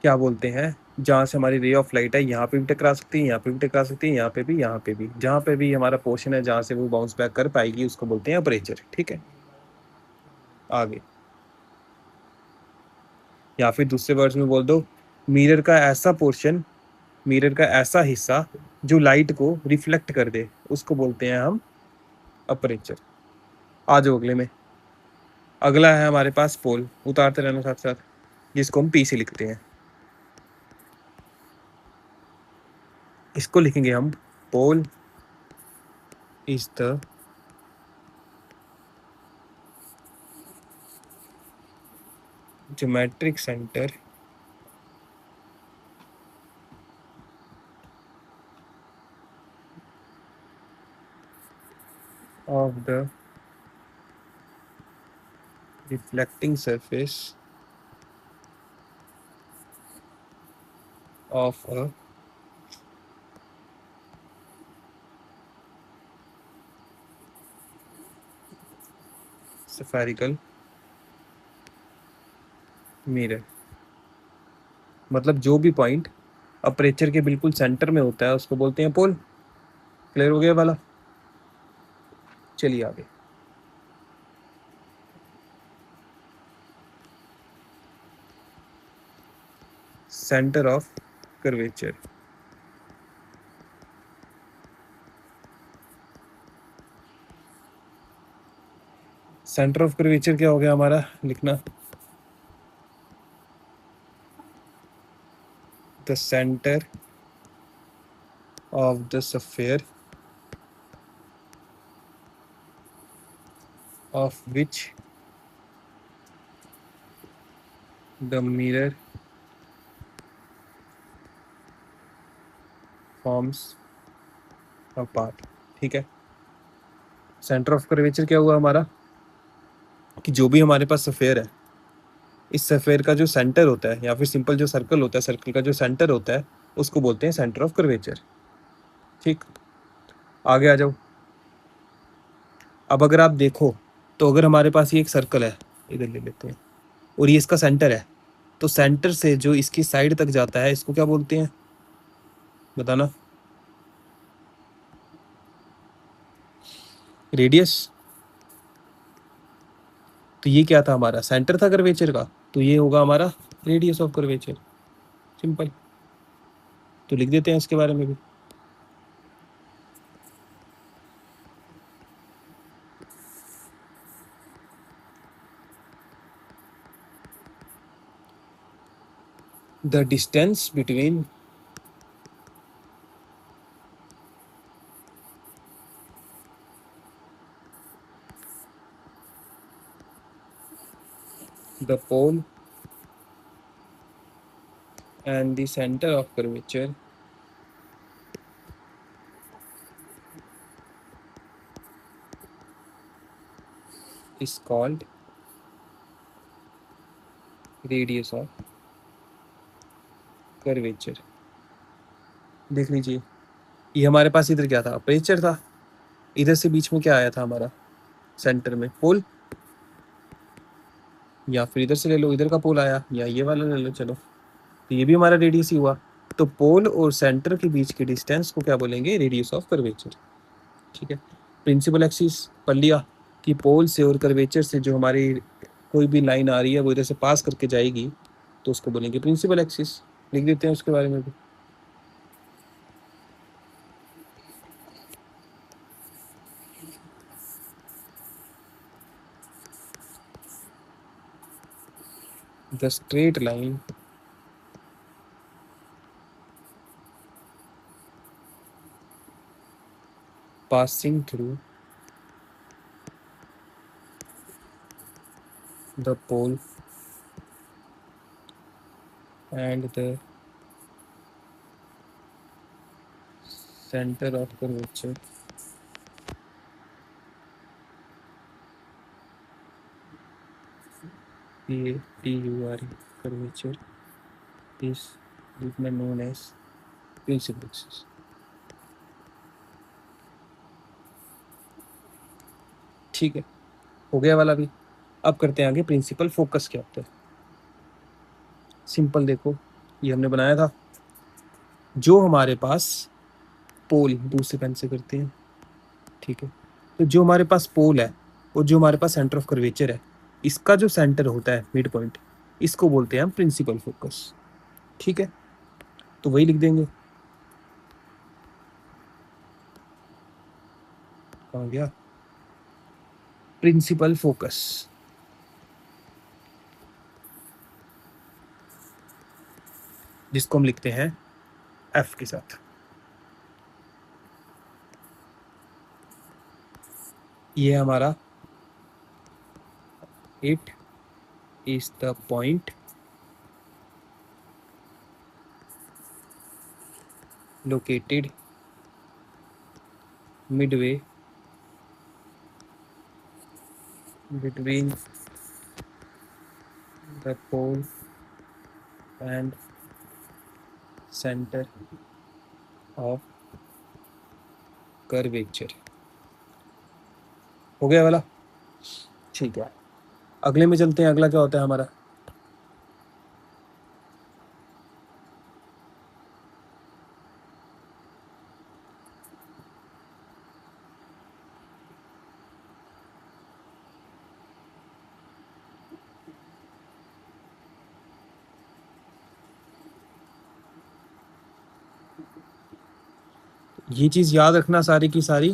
क्या बोलते हैं, जहाँ से हमारी रे ऑफ लाइट है, यहाँ पे भी टकरा सकती है, यहाँ पे भी टकरा सकती है, यहाँ पे भी, यहाँ पे भी, जहाँ पे भी हमारा पोर्शन है जहाँ से वो बाउंस बैक कर पाएगी, उसको बोलते हैं अपर्चर, ठीक है। आगे, या फिर दूसरे वर्ड्स में बोल दो, मिरर का ऐसा पोर्शन, मिरर का ऐसा हिस्सा जो लाइट को रिफ्लेक्ट कर दे, उसको बोलते हैं हम अपर्चर। आ जाओ अगले में। अगला है हमारे पास पोल, उतारते रहना साथ साथ, जिसको हम पी से लिखते हैं। इसको लिखेंगे हम pole is the geometric centre of the reflecting surface of a spherical mirror। मतलब जो भी पॉइंट अपर्चर के बिल्कुल सेंटर में होता है उसको बोलते हैं पोल। क्लियर हो गया वाला? चलिए आगे। Centre of curvature. Centre of curvature क्या हो गया हमारा लिखना? The centre of the sphere of which the mirror forms a path। ठीक है। सेंटर ऑफ कर्वेचर क्या हुआ हमारा कि जो भी हमारे पास सफेयर है, इस सफेयर का जो सेंटर होता है या फिर सिंपल जो सर्कल होता है, सर्कल का जो सेंटर होता है उसको बोलते हैं सेंटर ऑफ कर्वेचर। ठीक, आगे आ जाओ। अब अगर आप देखो तो अगर हमारे पास ये एक सर्कल है, इधर ले लेते हैं, और ये इसका सेंटर है, तो सेंटर से जो इसकी साइड तक जाता है इसको क्या बोलते हैं बताना? रेडियस। तो ये क्या था हमारा? सेंटर था कर्वेचर का, तो ये होगा हमारा रेडियस ऑफ कर्वेचर। सिंपल। तो लिख देते हैं इसके बारे में भी। The distance between the pole and the center of curvature is called radius of curvature। देख लीजिए, ये हमारे पास इधर क्या था? अपर्चर था। इधर से बीच में क्या आया था हमारा? सेंटर में पोल। या फिर इधर से ले लो, इधर का पोल आया, या ये वाला ले लो। चलो, तो ये भी हमारा रेडियस ही हुआ। तो पोल और सेंटर के बीच के डिस्टेंस को क्या बोलेंगे? Radius of curvature. ठीक है। प्रिंसिपल एक्सिस पढ़ लिया कि पोल से और कर्वेचर से जो हमारी कोई भी लाइन आ रही है वो इधर से पास करके जाएगी, तो उसको बोलेंगे प्रिंसिपल एक्सिस। लिख देते हैं उसके बारे में भी। The straight line passing through the pole and the center of curvature PATURE curvature is known as principal axis। ठीक है, हो गया वाला भी। अब करते हैं आगे प्रिंसिपल फोकस क्या होता है। सिंपल देखो, ये हमने बनाया था। जो हमारे पास पोल, दूसरे पेन से करते हैं। ठीक है, तो जो हमारे पास पोल है और जो हमारे पास सेंटर ऑफ कर्वेचर है, इसका जो सेंटर होता है मिड पॉइंट, इसको बोलते हैं हम प्रिंसिपल फोकस। ठीक है, तो वही लिख देंगे। कहाँ गया? प्रिंसिपल फोकस, जिसको हम लिखते हैं एफ के साथ। ये हमारा it is the point located midway between the pole and center of curvature। हो गया वाला, ठीक है। अगले में चलते हैं, अगला क्या होता है हमारा। ये चीज़ याद रखना सारी की सारी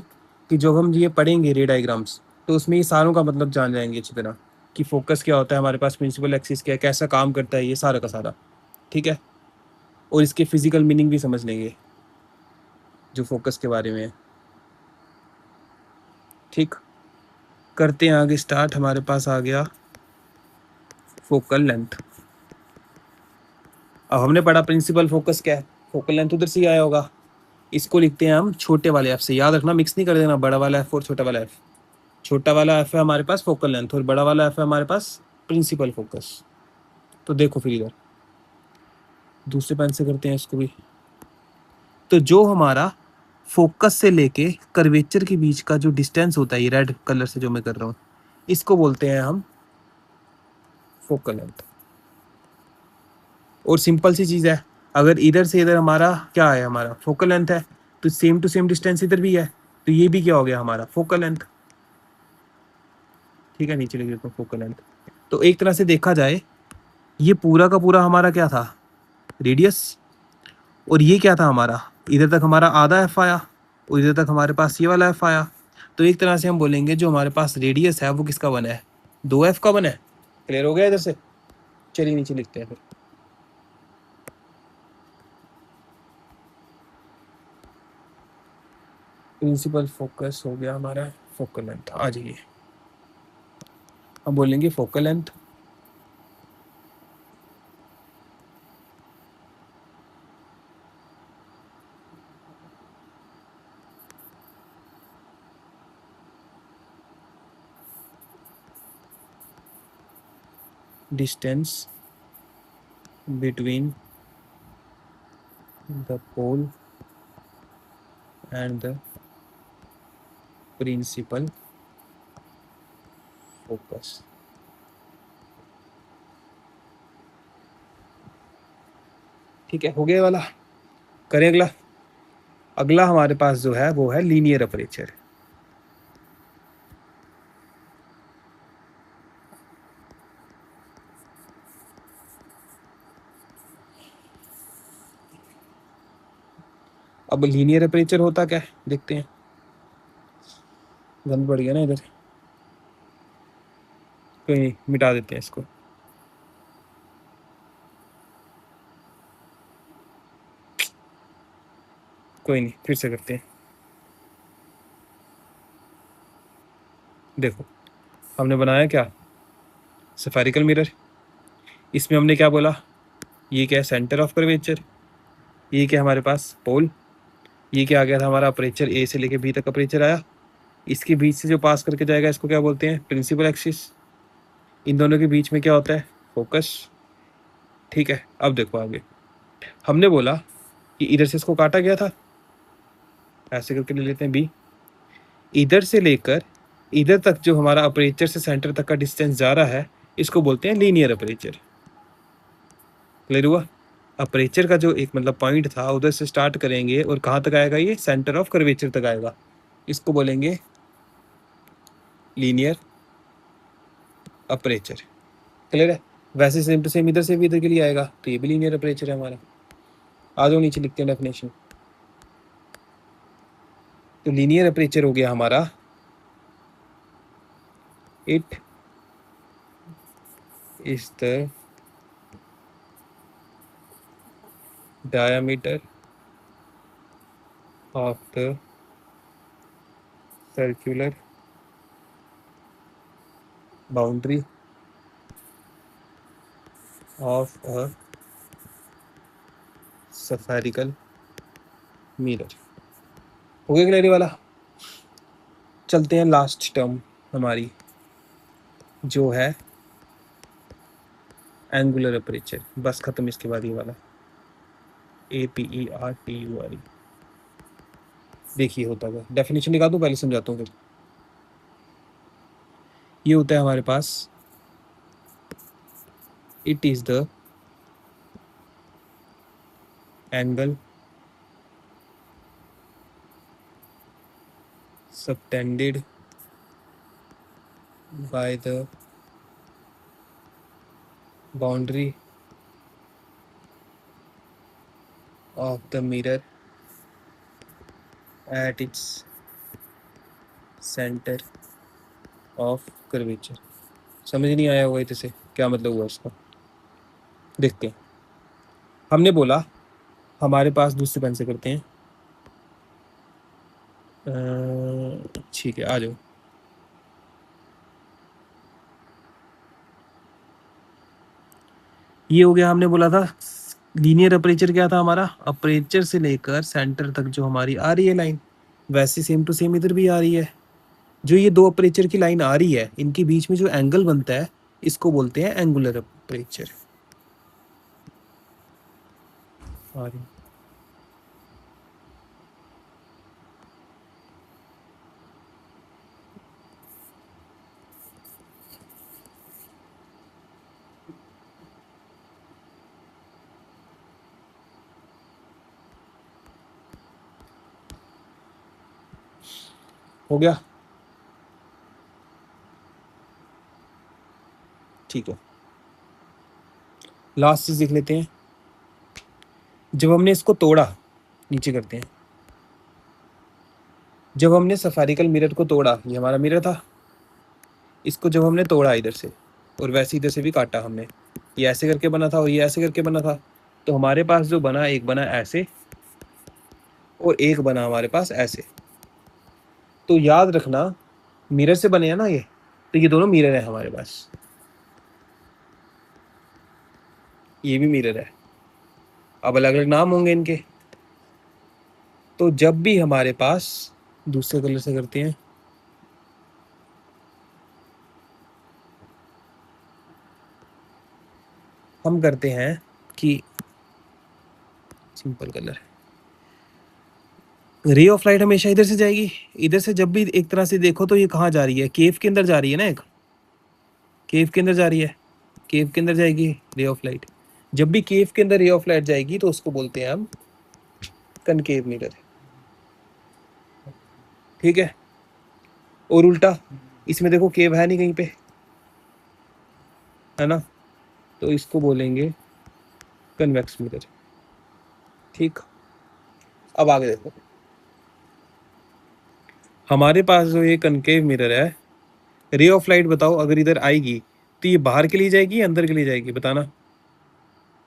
कि जब हम ये पढ़ेंगे रे डायग्राम्स, तो उसमें ये सारों का मतलब जान जाएंगे अच्छी तरह कि फोकस क्या होता है हमारे पास, प्रिंसिपल एक्सिस क्या है, कैसा काम करता है, ये सारा का सारा, ठीक है। और इसके फिजिकल मीनिंग भी समझ लेंगे जो फोकस के बारे में है, ठीक। करते हैं आगे स्टार्ट। हमारे पास आ गया फोकल लेंथ। अब हमने पढ़ा प्रिंसिपल फोकस क्या है, फोकल लेंथ उधर से ही आया होगा। इसको लिखते हैं हम छोटे वाले एफ से, याद रखना मिक्स नहीं कर देना बड़ा वाला एफ और छोटा वाला एफ। छोटा वाला एफ है हमारे पास फोकल लेंथ और बड़ा वाला एफ है हमारे पास प्रिंसिपल फोकस। तो देखो फिर इधर दूसरे पेन से करते हैं इसको भी। तो जो हमारा फोकस से लेके कर्वेचर के बीच का जो डिस्टेंस होता है, ये रेड कलर से जो मैं कर रहा हूँ, इसको बोलते हैं हम फोकल लेंथ। और सिंपल सी चीज़ है, अगर इधर से इधर हमारा क्या है, हमारा फोकल लेंथ है, तो सेम टू सेम डिस्टेंस इधर भी है, तो ये भी क्या हो गया हमारा फोकल लेंथ, ठीक है। नीचे लिख देता हूँ फोकल लेंथ। तो एक तरह से देखा जाए ये पूरा का पूरा हमारा क्या था, रेडियस। और ये क्या था हमारा, इधर तक हमारा आधा एफ आया और इधर तक हमारे पास ये वाला एफ आया। तो एक तरह से हम बोलेंगे जो हमारे पास रेडियस है वो किसका बना है, 2f का बना है। क्लियर हो गया इधर से। चलिए नीचे लिखते हैं फिर। प्रिंसिपल फोकस हो गया हमारा, फोकल लेंथ आ जाइए। हम बोलेंगे focal length distance between the pole and the principal focus. ठीक है, हो गया वाला। करें अगला। अगला हमारे पास जो है वो है लीनियर अपर्चर। अब लीनियर अपर्चर होता क्या है देखते हैं। गंद पड़ गया ना इधर, कोई नहीं, मिटा देते हैं इसको। कोई नहीं, फिर से करते हैं। देखो हमने बनाया क्या, सफेरिकल मिरर। इसमें हमने क्या बोला, ये क्या है सेंटर ऑफ कर्वेचर, ये क्या हमारे पास पोल, ये क्या आ गया था हमारा अपर्चर, ए से लेके बी तक अपर्चर आया। इसके बीच से जो पास करके जाएगा इसको क्या बोलते हैं, प्रिंसिपल एक्सिस। इन दोनों के बीच में क्या होता है, फोकस। ठीक है, अब देखो आगे। हमने बोला कि इधर से इसको काटा गया था, ऐसे करके ले लेते हैं बी। इधर से लेकर इधर तक जो हमारा अपर्चर से सेंटर तक का डिस्टेंस जा रहा है, इसको बोलते हैं लीनियर अपर्चर। क्लियर हुआ। अपर्चर का जो एक मतलब पॉइंट था उधर से स्टार्ट करेंगे और कहाँ तक आएगा, ये सेंटर ऑफ कर्वेचर तक आएगा, इसको बोलेंगे लीनियर अपर्चर। क्लियर है। वैसे सेम टू सेम इधर से भी इधर के लिए आएगा, तो ये भी लीनियर अपर्चर है हमारा। आ जाओ नीचे लिखते हैं डेफिनेशन। तो लीनियर अपर्चर हो गया हमारा it is the diameter of the circular boundary of a spherical mirror। हो गया क्लियर वाला। चलते हैं लास्ट टर्म हमारी जो है एंगुलर अपर्चर। बस खत्म इसके बाद ये वाला APERTURE। देखिए होता है, डेफिनेशन निकाल दूं पहले समझाता हूँ फिर। ये होता है हमारे पास, it is the angle subtended by the boundary of the mirror at its center of curvature। समझ नहीं आया होगा इसे क्या मतलब हुआ इसका, देखते हैं। हमने बोला हमारे पास, दूसरे पेन से करते हैं, ठीक है आ जाओ। ये हो गया, हमने बोला था लीनियर अपर्चर क्या था हमारा, अपर्चर से लेकर सेंटर तक जो हमारी आ रही है लाइन, वैसे सेम टू सेम इधर भी आ रही है। जो ये दो अपर्चर की लाइन आ रही है, इनके बीच में जो एंगल बनता है इसको बोलते हैं एंगुलर अपर्चर। हो गया, ठीक है। लास्ट चीज देख लेते हैं, जब हमने इसको तोड़ा, नीचे करते हैं, जब हमने सफारिकल मिरर को तोड़ा, ये हमारा मिरर था, इसको जब हमने तोड़ा इधर से और वैसे इधर से भी काटा हमने, ये ऐसे करके बना था और ये ऐसे करके बना था, तो हमारे पास जो बना, एक बना ऐसे और एक बना हमारे पास ऐसे। तो याद रखना मिरर से बने हैं ना ये, तो ये दोनों मिरर है हमारे पास, ये भी मिरर है। अब अलग अलग नाम होंगे इनके। तो जब भी हमारे पास, दूसरे कलर से करते हैं, हम करते हैं कि सिंपल कलर, रे ऑफ लाइट हमेशा इधर से जाएगी। इधर से जब भी एक तरह से देखो तो ये कहाँ जा रही है, केव के अंदर जा रही है ना, एक केव के अंदर जा रही है, केव के अंदर जाएगी रे ऑफ लाइट। जब भी केव के अंदर रे ऑफ लाइट जाएगी तो उसको बोलते हैं हम कनकेव मिरर, ठीक है। और उल्टा, इसमें देखो केव है नहीं कहीं पे, है ना, तो इसको बोलेंगे कन्वेक्स मिरर, ठीक। अब आगे देखो, हमारे पास जो ये कनकेव मिरर है, रे ऑफ लाइट बताओ अगर इधर आएगी तो ये बाहर के लिए जाएगी या अंदर के लिए जाएगी, बताना।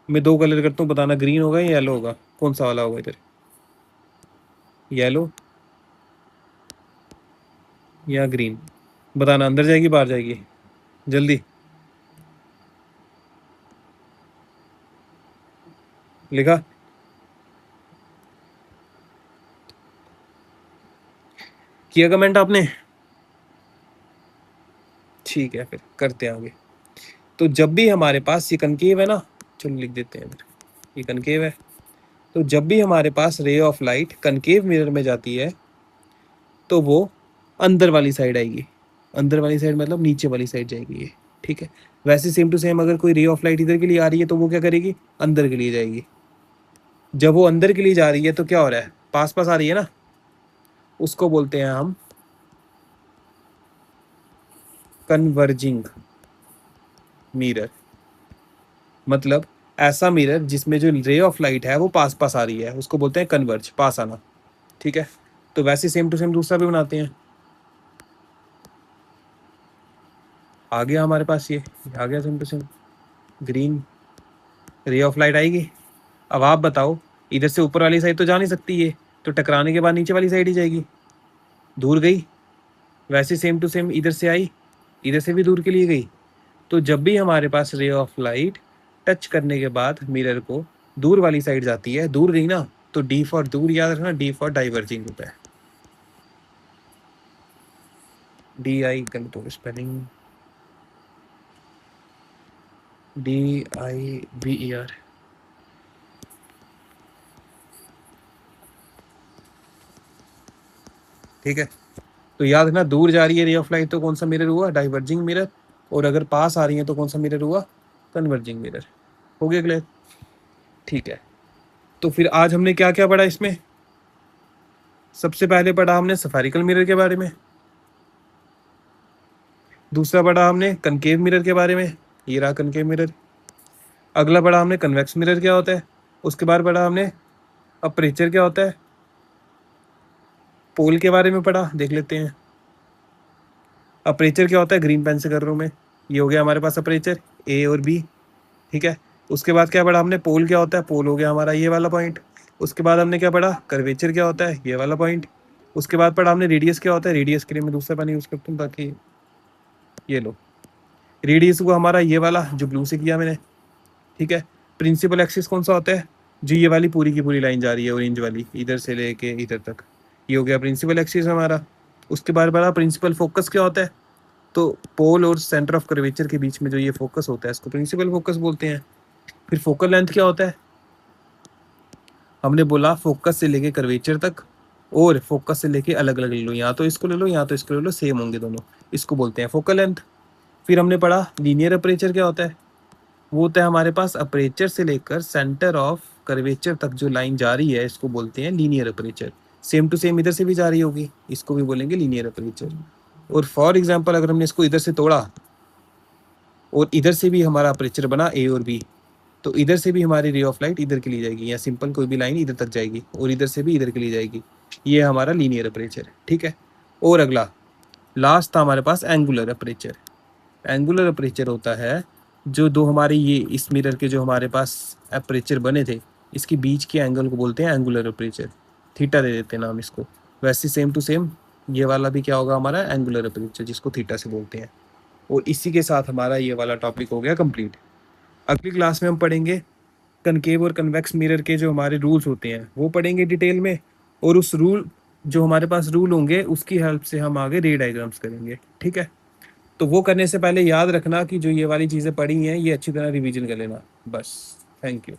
मैं दो कलर करता हूँ, बताना ग्रीन होगा या येलो होगा, कौन सा वाला होगा इधर, येलो या ग्रीन, बताना। अंदर जाएगी बाहर जाएगी, जल्दी लिखा, किया कमेंट आपने, ठीक है फिर करते हैं आगे। तो जब भी हमारे पास ये कनकेव है ना, चलो लिख देते हैं इधर, ये कनकेव है। तो जब भी हमारे पास रे ऑफ लाइट कनकेव मिरर में जाती है तो वो अंदर वाली साइड आएगी, अंदर वाली साइड मतलब नीचे वाली साइड जाएगी ये, ठीक है। वैसे सेम टू सेम अगर कोई रे ऑफ लाइट इधर के लिए आ रही है तो वो क्या करेगी, अंदर के लिए जाएगी। जब वो अंदर के लिए जा रही है तो क्या हो रहा है, पास पास आ रही है ना, उसको बोलते हैं हम कन्वर्जिंग मिरर। मतलब ऐसा मिरर जिसमें जो रे ऑफ लाइट है वो पास पास आ रही है, उसको बोलते हैं कन्वर्ज, पास आना, ठीक है। तो वैसे सेम टू सेम दूसरा भी बनाते हैं, आ गया हमारे पास, ये आ गया same to same green ray of light आएगी। अब आप बताओ, इधर से ऊपर वाली साइड तो जा नहीं सकती ये, तो टकराने के बाद नीचे वाली साइड ही जाएगी, दूर गई। वैसे सेम टू सेम इधर से आई, इधर से भी दूर के लिए गई। तो जब भी हमारे पास रे ऑफ लाइट टच करने के बाद मिरर को दूर वाली साइड जाती है, दूर गई ना, तो डी फॉर दूर याद रखना, डी फॉर डाइवर्जिंग होता है। डी आई गलत हो स्पेलिंग, DIVER। ठीक है, तो याद रखना, दूर जा रही है रे ऑफ लाइट तो कौन सा मिरर हुआ, डाइवर्जिंग मिरर। और अगर पास आ रही है तो कौन सा मिरर हुआ, कन्वर्जिंग मिरर। हो गया क्लियर? ठीक है, तो फिर आज हमने क्या क्या पढ़ा इसमें? सबसे पहले पढ़ा हमने सफेरिकल मिरर के बारे में, दूसरा पढ़ा हमने कनकेव मिरर के बारे में, ये रहा कनकेव मिरर। अगला पढ़ा हमने कन्वेक्स मिरर क्या होता है। उसके बाद पढ़ा हमने अपर्चर क्या होता है, पोल के बारे में पढ़ा, देख लेते हैं। अपर्चर क्या होता है, ग्रीन पेन से कर रहा हूँ मैं, ये हो गया हमारे पास अपर्चर ए और बी। ठीक है, उसके बाद क्या पढ़ा हमने, पोल क्या होता है, पोल हो गया हमारा ये वाला पॉइंट। उसके बाद हमने क्या पढ़ा, कर्वेचर क्या होता है, ये वाला पॉइंट। उसके बाद पढ़ा हमने रेडियस क्या होता है, रेडियस के लिए मैं दूसरा पानी यूज़ करता हूँ ताकि ये लो, रेडियस को हमारा ये वाला जो ब्लू से किया मैंने। ठीक है, प्रिंसिपल एक्सिस कौन सा होता है, जो ये वाली पूरी की पूरी लाइन जा रही है ऑरेंज वाली, इधर से लेके इधर तक, ये हो गया प्रिंसिपल एक्सिस हमारा। उसके बाद बड़ा प्रिंसिपल फोकस क्या होता है, तो पोल और सेंटर ऑफ कर्वेचर के बीच में जो ये फोकस होता है इसको प्रिंसिपल फोकस बोलते हैं। फिर फोकल लेंथ क्या होता है, हमने बोला फोकस से लेके कर्वेचर तक, और फोकस से लेके अलग अलग ले लो, यहाँ तो इसको ले लो, यहाँ तो इसको ले लो, सेम होंगे दोनों, इसको बोलते हैं फोकल लेंथ। फिर हमने पढ़ा लीनियर अपर्चर क्या होता है, वो होता है हमारे पास अपर्चर से लेकर सेंटर ऑफ कर्वेचर तक जो लाइन जा रही है इसको बोलते हैं linear aperture. Same to same इधर से भी जा रही होगी, इसको भी बोलेंगे लीनियर अपर्चर। और फॉर एग्जांपल अगर हमने इसको इधर से तोड़ा और इधर से भी हमारा अपर्चर बना ए और बी, तो इधर से भी हमारी रे ऑफ लाइट इधर के लिए जाएगी, या सिंपल कोई भी लाइन इधर तक जाएगी, और इधर से भी इधर के लिए जाएगी, ये हमारा लीनियर अपर्चर। ठीक है, और अगला लास्ट था हमारे पास एंगुलर अपर्चर। एंगुलर अपर्चर होता है जो दो हमारे ये इस मिरर के जो हमारे पास अपर्चर बने थे, इसके बीच के एंगल को बोलते हैं एंगुलर अपर्चर, थीटा दे देते हैं नाम इसको। वैसे सेम टू सेम ये वाला भी क्या होगा हमारा एंगुलर अपर्चर, जिसको थीटा से बोलते हैं। और इसी के साथ हमारा ये वाला टॉपिक हो गया कंप्लीट। अगली क्लास में हम पढ़ेंगे कनकेव और कन्वेक्स मिरर के जो हमारे रूल्स होते हैं वो पढ़ेंगे डिटेल में, और उस रूल जो हमारे पास रूल होंगे उसकी हेल्प से हम आगे रे डायग्राम्स करेंगे। ठीक है, तो वो करने से पहले याद रखना कि जो ये वाली चीज़ें पढ़ी हैं ये अच्छी तरह रिवीजन कर लेना बस। Thank you.